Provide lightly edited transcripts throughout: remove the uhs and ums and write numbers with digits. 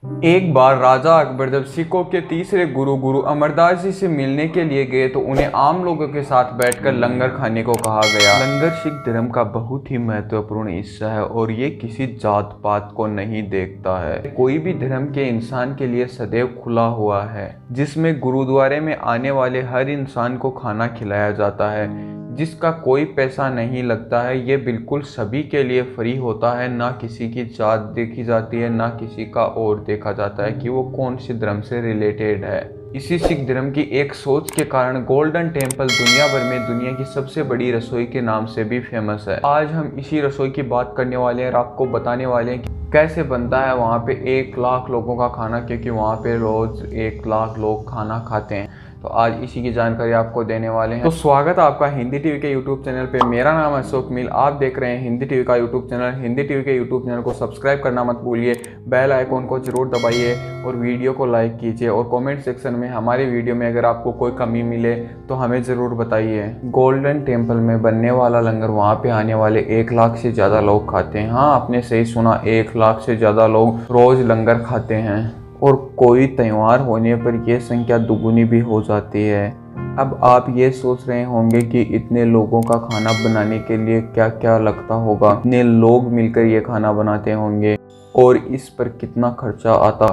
एक बार राजा अकबर जब सिखों के तीसरे गुरु अमरदास जी से मिलने के लिए गए तो उन्हें आम लोगों के साथ बैठकर लंगर खाने को कहा गया। लंगर सिख धर्म का बहुत ही महत्वपूर्ण हिस्सा है और ये किसी जात पात को नहीं देखता है। कोई भी धर्म के इंसान के लिए सदैव खुला हुआ है, जिसमें गुरुद्वारे में आने वाले हर इंसान को खाना खिलाया जाता है, जिसका कोई पैसा नहीं लगता है। ये बिल्कुल सभी के लिए फ्री होता है, ना किसी की जात देखी जाती है, ना किसी का और देखा जाता है कि वो कौन सी धर्म से रिलेटेड है। इसी सिख धर्म की एक सोच के कारण गोल्डन टेम्पल दुनिया भर में दुनिया की सबसे बड़ी रसोई के नाम से भी फेमस है। आज हम इसी रसोई की बात करने वाले हैं और आपको बताने वाले हैं कि कैसे बनता है वहाँ पे 1 लाख लोगों का खाना, क्योंकि वहाँ पे रोज 1 लाख लोग खाना खाते हैं। तो आज इसी की जानकारी आपको देने वाले हैं। तो स्वागत है आपका हिंदी टीवी के यूट्यूब चैनल पे। मेरा नाम है अशोक मिल, आप देख रहे हैं हिंदी टीवी का यूट्यूब चैनल। हिंदी टीवी के यूट्यूब चैनल को सब्सक्राइब करना मत भूलिए, बेल आइकॉन को जरूर दबाइए और वीडियो को लाइक कीजिए और कमेंट सेक्शन में हमारी वीडियो में अगर आपको कोई कमी मिले तो हमें ज़रूर बताइए। गोल्डन टेम्पल में बनने वाला लंगर वहाँ पे आने वाले 1 लाख से ज़्यादा लोग खाते हैं। हाँ, आपने सही सुना, 1 लाख से ज़्यादा लोग रोज़ लंगर खाते हैं और कोई त्यौहार होने पर यह संख्या दुगुनी भी हो जाती है। अब आप ये सोच रहे होंगे कि इतने लोगों का खाना बनाने के लिए क्या क्या लगता होगा, इतने लोग मिलकर ये खाना बनाते होंगे और इस पर कितना खर्चा आता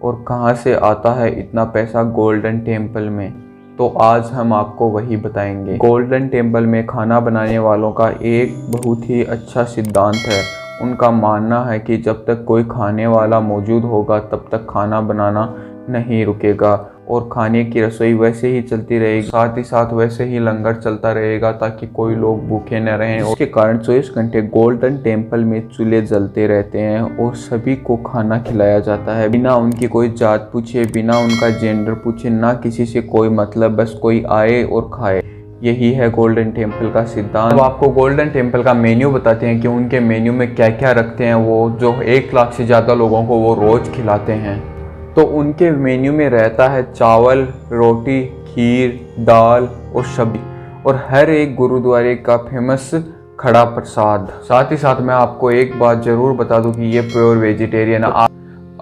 और कहाँ से आता है इतना पैसा गोल्डन टेम्पल में। तो आज हम आपको वही बताएंगे। गोल्डन टेम्पल में खाना बनाने वालों का एक बहुत ही अच्छा सिद्धांत है। उनका मानना है कि जब तक कोई खाने वाला मौजूद होगा तब तक खाना बनाना नहीं रुकेगा और खाने की रसोई वैसे ही चलती रहेगी, साथ ही साथ वैसे ही लंगर चलता रहेगा ताकि कोई लोग भूखे न रहें। उसके कारण 24 घंटे गोल्डन टेम्पल में चूल्हे जलते रहते हैं और सभी को खाना खिलाया जाता है, बिना उनकी कोई जात पूछे, बिना उनका जेंडर पूछे, ना किसी से कोई मतलब, बस कोई आए और खाए। यही है गोल्डन टेम्पल का सिद्धांत। अब आपको गोल्डन टेम्पल का मेन्यू बताते हैं कि उनके मेन्यू में क्या क्या रखते हैं वो, जो 1 लाख से ज़्यादा लोगों को वो रोज़ खिलाते हैं। तो उनके मेन्यू में रहता है चावल, रोटी, खीर, दाल और सब्जी और हर एक गुरुद्वारे का फेमस खड़ा प्रसाद। साथ ही साथ मैं आपको एक बात ज़रूर बता दूं कि ये प्योर वेजिटेरियन है।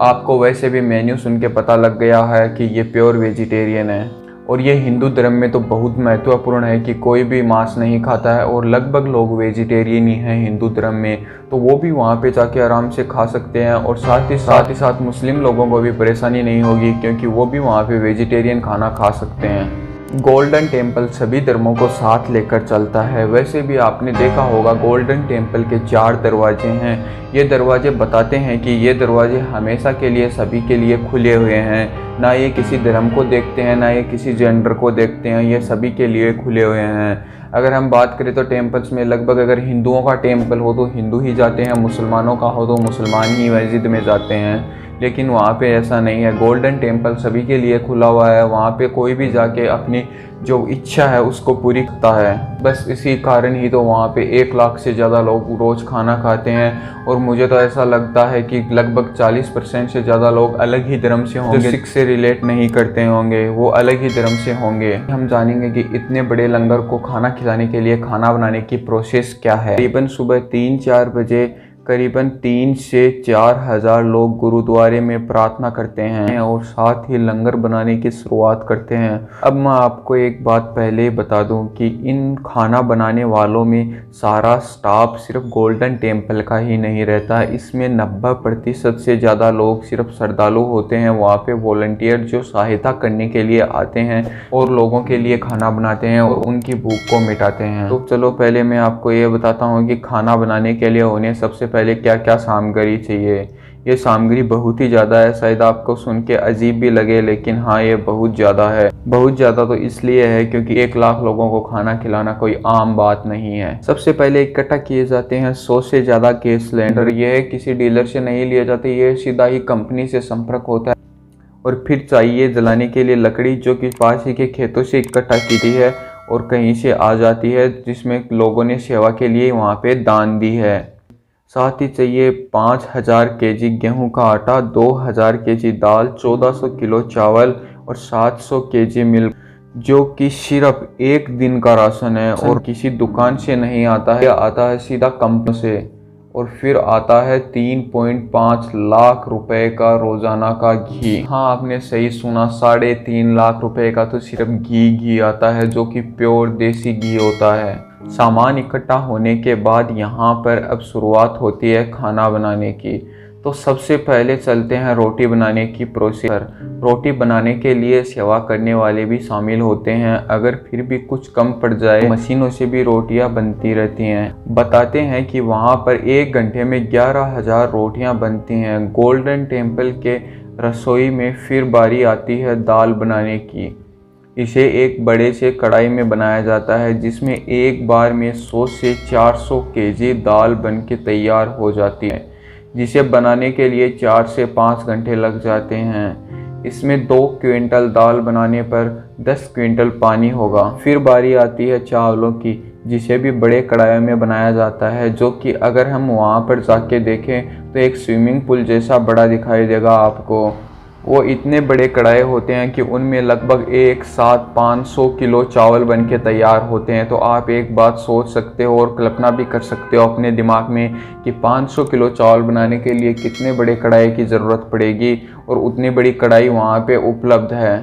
आपको वैसे भी मेन्यू सुन के पता लग गया है कि ये प्योर वेजिटेरियन है और ये हिंदू धर्म में तो बहुत महत्वपूर्ण है कि कोई भी मांस नहीं खाता है और लगभग लोग वेजिटेरियन ही हैं हिंदू धर्म में, तो वो भी वहाँ पे जाके आराम से खा सकते हैं और साथ ही साथ मुस्लिम लोगों को भी परेशानी नहीं होगी क्योंकि वो भी वहाँ पे वेजिटेरियन खाना खा सकते हैं। गोल्डन टेम्पल सभी धर्मों को साथ लेकर चलता है। वैसे भी आपने देखा होगा गोल्डन टेम्पल के 4 दरवाजे हैं। ये दरवाजे बताते हैं कि ये दरवाजे हमेशा के लिए सभी के लिए खुले हुए हैं, ना ये किसी धर्म को देखते हैं, ना ये किसी जेंडर को देखते हैं, ये सभी के लिए खुले हुए हैं। अगर हम बात करें तो टेम्पल्स में लगभग अगर हिंदुओं का टेम्पल हो तो हिंदू ही जाते हैं, मुसलमानों का हो तो मुसलमान ही मस्जिद में जाते हैं, लेकिन वहाँ पे ऐसा नहीं है। गोल्डन टेम्पल सभी के लिए खुला हुआ है, वहाँ पे कोई भी जाके अपनी जो इच्छा है उसको पूरी करता है। बस इसी कारण ही तो वहाँ पे 1 लाख से ज़्यादा लोग रोज़ खाना खाते हैं और मुझे तो ऐसा लगता है कि लगभग 40% से ज़्यादा लोग अलग ही धर्म से होंगे, जो सिख से रिलेट नहीं करते होंगे, वो अलग ही धर्म से होंगे। हम जानेंगे कि इतने बड़े लंगर को खाना खिलाने के लिए खाना बनाने की प्रोसेस क्या है। करीबन सुबह 3-4 बजे करीबन 3 से 4 हज़ार लोग गुरुद्वारे में प्रार्थना करते हैं और साथ ही लंगर बनाने की शुरुआत करते हैं। अब मैं आपको एक बात पहले ही बता दूं कि इन खाना बनाने वालों में सारा स्टाफ सिर्फ गोल्डन टेम्पल का ही नहीं रहता है। इसमें 90% से ज़्यादा लोग सिर्फ श्रद्धालु होते हैं, वहाँ पे वॉलंटियर जो सहायता करने के लिए आते हैं और लोगों के लिए खाना बनाते हैं और उनकी भूख को मिटाते हैं। तो चलो पहले मैं आपको ये बताता हूँ कि खाना बनाने के लिए उन्हें सबसे पहले क्या क्या सामग्री चाहिए। ये सामग्री बहुत ही ज़्यादा है, शायद आपको सुन के अजीब भी लगे, लेकिन हाँ ये बहुत ज़्यादा है। बहुत ज़्यादा तो इसलिए है क्योंकि 1 लाख लोगों को खाना खिलाना कोई आम बात नहीं है। सबसे पहले इकट्ठा किए जाते हैं 100 से ज़्यादा गैस सिलेंडर। ये किसी डीलर से नहीं लिए जाते, ये सीधा ही कंपनी से संपर्क होता है। और फिर चाहिए जलाने के लिए लकड़ी, जो कि पास ही के खेतों से इकट्ठा की थी है और कहीं से आ जाती है, जिसमें लोगों ने सेवा के लिए वहाँ पे दान दी है। साथ ही चाहिए 5000 केजी गेहूं का आटा, 2000 केजी दाल, 1400 किलो चावल और 700 केजी मिल्क, जो कि सिर्फ 1 दिन का राशन है और किसी दुकान से नहीं आता है, आता है सीधा कंपनी से। और फिर आता है 3.5 लाख रुपए का रोजाना का घी। हाँ, आपने सही सुना, 3.5 लाख रुपए का तो सिर्फ घी आता है, जो कि प्योर देसी घी होता है। सामान इकट्ठा होने के बाद यहाँ पर अब शुरुआत होती है खाना बनाने की। तो सबसे पहले चलते हैं रोटी बनाने की प्रोसेस पर। रोटी बनाने के लिए सेवा करने वाले भी शामिल होते हैं। अगर फिर भी कुछ कम पड़ जाए, मशीनों से भी रोटियां बनती रहती हैं। बताते हैं कि वहां पर 1 घंटे में 11,000 रोटियां बनती हैं। गोल्डन टेम्पल के रसोई में फिर बारी आती है दाल बनाने की। इसे एक बड़े से कढ़ाई में बनाया जाता है, जिसमें एक बार में 100 से 400 केजी दाल बन के तैयार हो जाती है, जिसे बनाने के लिए 4 से 5 घंटे लग जाते हैं। इसमें 2 क्विंटल दाल बनाने पर 10 क्विंटल पानी होगा। फिर बारी आती है चावलों की, जिसे भी बड़े कढ़ाई में बनाया जाता है, जो कि अगर हम वहाँ पर जाके देखें तो एक स्विमिंग पूल जैसा बड़ा दिखाई देगा आपको। वो इतने बड़े कढ़ाई होते हैं कि उनमें लगभग एक साथ 500 किलो चावल बन के तैयार होते हैं। तो आप एक बात सोच सकते हो और कल्पना भी कर सकते हो अपने दिमाग में कि 500 किलो चावल बनाने के लिए कितने बड़े कढ़ाई की ज़रूरत पड़ेगी, और उतनी बड़ी कढ़ाई वहाँ पे उपलब्ध है।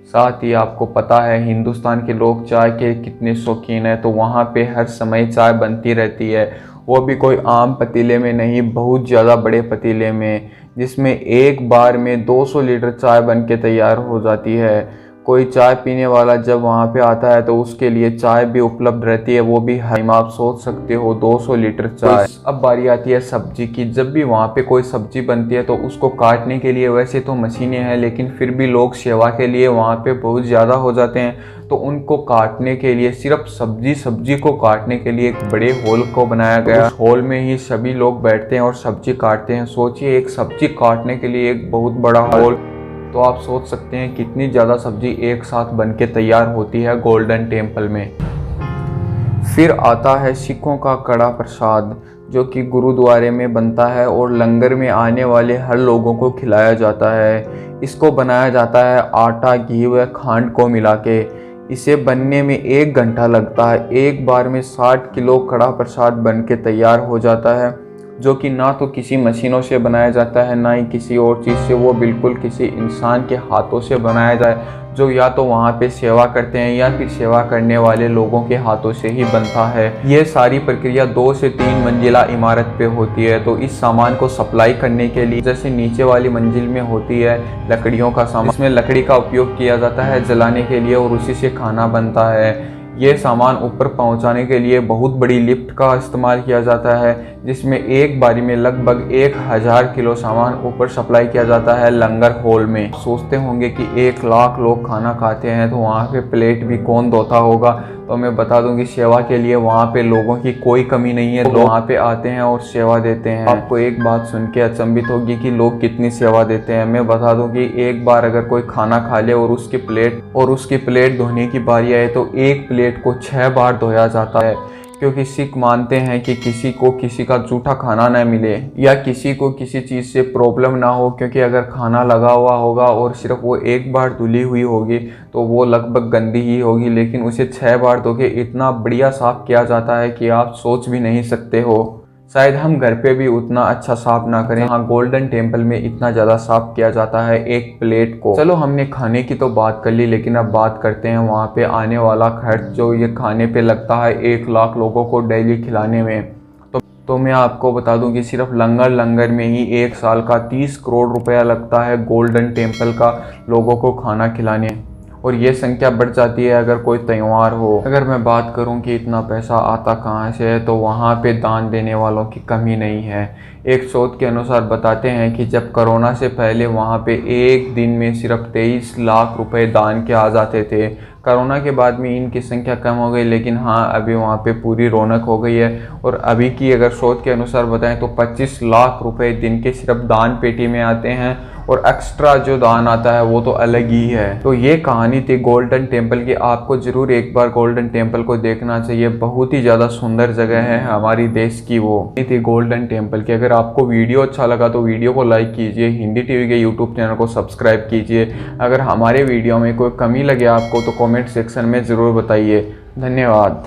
साथ ही आपको पता है हिंदुस्तान के लोग चाय के कितने शौकीन हैं, तो वहाँ पे हर समय चाय बनती रहती है। वो भी कोई आम पतीले में नहीं, बहुत ज़्यादा बड़े पतीले में, जिसमें एक बार में 200 लीटर चाय बन के तैयार हो जाती है। कोई चाय पीने वाला जब वहाँ पे आता है तो उसके लिए चाय भी उपलब्ध रहती है, वो भी हाइम। आप सोच सकते हो 200 लीटर चाय। अब बारी आती है सब्जी की। जब भी वहाँ पे कोई सब्जी बनती है तो उसको काटने के लिए वैसे तो मशीनें हैं, लेकिन फिर भी लोग सेवा के लिए वहाँ पे बहुत ज़्यादा हो जाते हैं, तो उनको काटने के लिए सिर्फ सब्जी को काटने के लिए एक बड़े हॉल को बनाया गया। उस हॉल में ही सभी लोग बैठते हैं और सब्जी काटते हैं। सोचिए, एक सब्जी काटने के लिए एक बहुत बड़ा हॉल। तो आप सोच सकते हैं कितनी ज़्यादा सब्जी एक साथ बन के तैयार होती है गोल्डन टेम्पल में। फिर आता है सिखों का कड़ा प्रसाद, जो कि गुरुद्वारे में बनता है और लंगर में आने वाले हर लोगों को खिलाया जाता है। इसको बनाया जाता है आटा, घी व खांड को मिला के। इसे बनने में 1 घंटा लगता है। एक बार में 60 किलो कड़ा प्रसाद बन के तैयार हो जाता है, जो कि ना तो किसी मशीनों से बनाया जाता है, ना ही किसी और चीज़ से। वो बिल्कुल किसी इंसान के हाथों से बनाया जाए, जो या तो वहाँ पे सेवा करते हैं या फिर सेवा करने वाले लोगों के हाथों से ही बनता है। ये सारी प्रक्रिया 2 से 3 मंजिला इमारत पे होती है। तो इस सामान को सप्लाई करने के लिए जैसे नीचे वाली मंजिल में होती है लकड़ियों का सामान, इसमें लकड़ी का उपयोग किया जाता है जलाने के लिए, और उसी से खाना बनता है। ये सामान ऊपर पहुंचाने के लिए बहुत बड़ी लिफ्ट का इस्तेमाल किया जाता है, जिसमें एक बारी में लगभग 1000 किलो सामान ऊपर सप्लाई किया जाता है लंगर हॉल में। सोचते होंगे कि 1 लाख लोग खाना खाते हैं, तो वहाँ पे प्लेट भी कौन धोता होगा। तो मैं बता दूं कि सेवा के लिए वहाँ पे लोगों की कोई कमी नहीं है। लोग वहाँ पे आते हैं और सेवा देते हैं। आपको एक बात सुन के अचंभित होगी कि लोग कितनी सेवा देते हैं। मैं बता दूं कि एक बार अगर कोई खाना खा ले और उसकी प्लेट धोने की बारी आए, तो एक प्लेट को 6 बार धोया जाता है, क्योंकि सिख मानते हैं कि किसी को किसी का जूठा खाना ना मिले या किसी को किसी चीज़ से प्रॉब्लम ना हो। क्योंकि अगर खाना लगा हुआ होगा और सिर्फ वो एक बार धुली हुई होगी तो वो लगभग गंदी ही होगी, लेकिन उसे 6 बार धो के इतना बढ़िया साफ किया जाता है कि आप सोच भी नहीं सकते हो। शायद हम घर पे भी उतना अच्छा साफ ना करें, हाँ गोल्डन टेम्पल में इतना ज़्यादा साफ किया जाता है एक प्लेट को। चलो, हमने खाने की तो बात कर ली, लेकिन अब बात करते हैं वहाँ पे आने वाला खर्च, जो ये खाने पे लगता है 1 लाख लोगों को डेली खिलाने में। तो मैं आपको बता दूं कि सिर्फ लंगर में ही 1 साल का 30 करोड़ रुपया लगता है गोल्डन टेम्पल का लोगों को खाना खिलाने, और ये संख्या बढ़ जाती है अगर कोई त्यौहार हो। अगर मैं बात करूं कि इतना पैसा आता कहां से है, तो वहां पे दान देने वालों की कमी नहीं है। एक शोध के अनुसार बताते हैं कि जब कोरोना से पहले वहां पे एक दिन में सिर्फ 23 लाख रुपए दान के आ जाते थे। कोरोना के बाद में इनकी संख्या कम हो गई, लेकिन हाँ अभी वहाँ पे पूरी रौनक हो गई है। और अभी की अगर शोध के अनुसार बताएं तो 25 लाख रुपए दिन के सिर्फ दान पेटी में आते हैं, और एक्स्ट्रा जो दान आता है वो तो अलग ही है। तो ये कहानी थी गोल्डन टेम्पल की। आपको जरूर एक बार गोल्डन टेम्पल को देखना चाहिए, बहुत ही ज़्यादा सुंदर जगह है हमारी देश की। वो थी गोल्डन टेम्पल की। अगर आपको वीडियो अच्छा लगा तो वीडियो को लाइक कीजिए, हिंदी टीवी के यूट्यूब चैनल को सब्सक्राइब कीजिए। अगर हमारे वीडियो में कोई कमी लगे आपको तो कमेंट सेक्शन में ज़रूर बताइए। धन्यवाद।